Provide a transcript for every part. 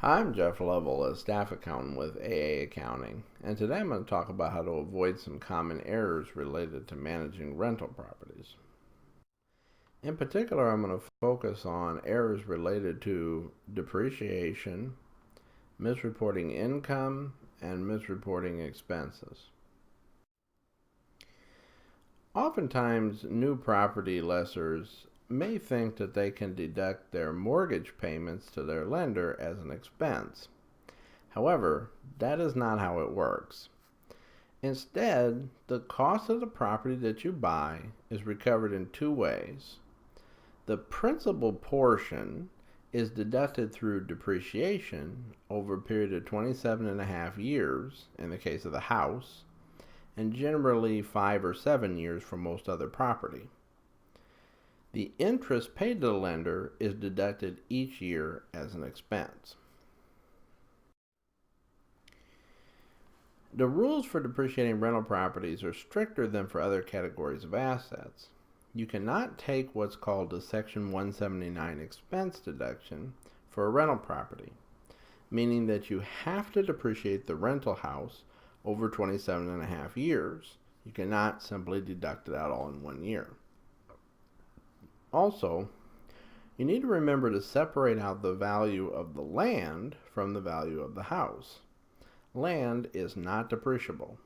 Hi, I'm Jeff Lovell, a staff accountant with AA Accounting, and today I'm going to talk about how to avoid some common errors related to managing rental properties. In particular, I'm going to focus on errors related to depreciation, misreporting income, and misreporting expenses. Oftentimes, new property lessors may think that they can deduct their mortgage payments to their lender as an expense. However, that is not how it works. Instead, the cost of the property that you buy is recovered in two ways. The principal portion is deducted through depreciation over a period of 27.5 years in the case of the house, and generally 5 or 7 years for most other property. The interest paid to the lender is deducted each year as an expense. The rules for depreciating rental properties are stricter than for other categories of assets. You cannot take what's called a Section 179 expense deduction for a rental property, meaning that you have to depreciate the rental house over 27.5 years. You cannot simply deduct it out all in 1 year. Also, you need to remember to separate out the value of the land from the value of the house. Land is not depreciable.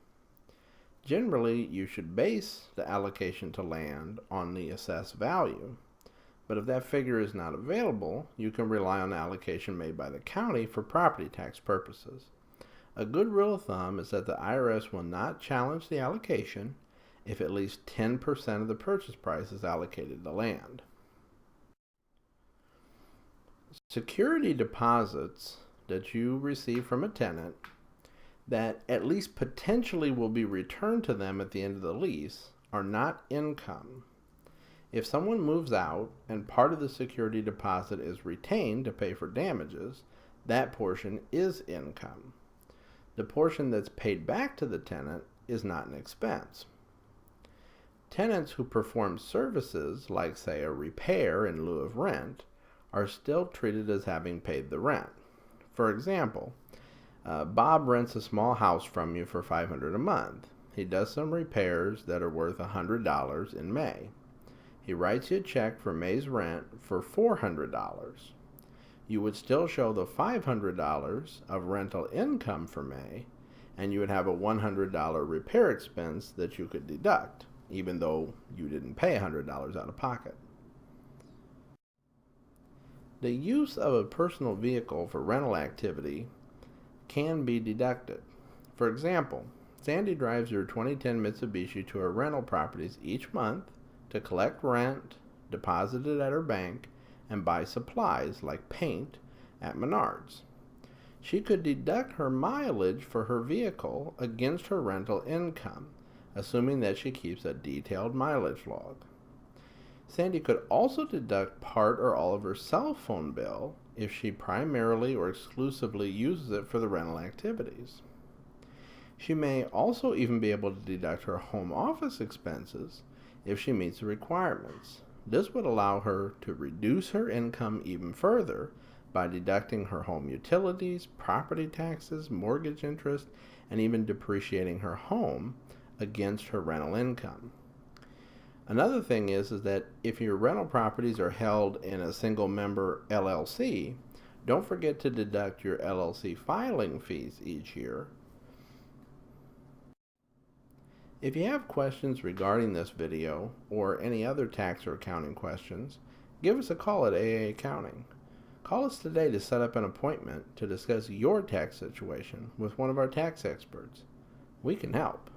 Generally, you should base the allocation to land on the assessed value, but if that figure is not available, you can rely on the allocation made by the county for property tax purposes. A good rule of thumb is that the IRS will not challenge the allocation if at least 10% of the purchase price is allocated to land. Security deposits that you receive from a tenant that at least potentially will be returned to them at the end of the lease are not income. If someone moves out and part of the security deposit is retained to pay for damages, that portion is income. The portion that's paid back to the tenant is not an expense. Tenants who perform services, like say a repair in lieu of rent, are still treated as having paid the rent. For example, Bob rents a small house from you for $500 a month. He does some repairs that are worth $100 in May. He writes you a check for May's rent for $400. You would still show the $500 of rental income for May, and you would have a $100 repair expense that you could deduct, even though you didn't pay $100 out of pocket. The use of a personal vehicle for rental activity can be deducted. For example, Sandy drives her 2010 Mitsubishi to her rental properties each month to collect rent, deposit it at her bank, and buy supplies like paint at Menards. She could deduct her mileage for her vehicle against her rental income, assuming that she keeps a detailed mileage log. Sandy could also deduct part or all of her cell phone bill if she primarily or exclusively uses it for the rental activities. She may also even be able to deduct her home office expenses if she meets the requirements. This would allow her to reduce her income even further by deducting her home utilities, property taxes, mortgage interest, and even depreciating her home against her rental income. Another thing is that if your rental properties are held in a single member LLC, don't forget to deduct your LLC filing fees each year. If you have questions regarding this video or any other tax or accounting questions, give us a call at AA Accounting. Call us today to set up an appointment to discuss your tax situation with one of our tax experts. We can help.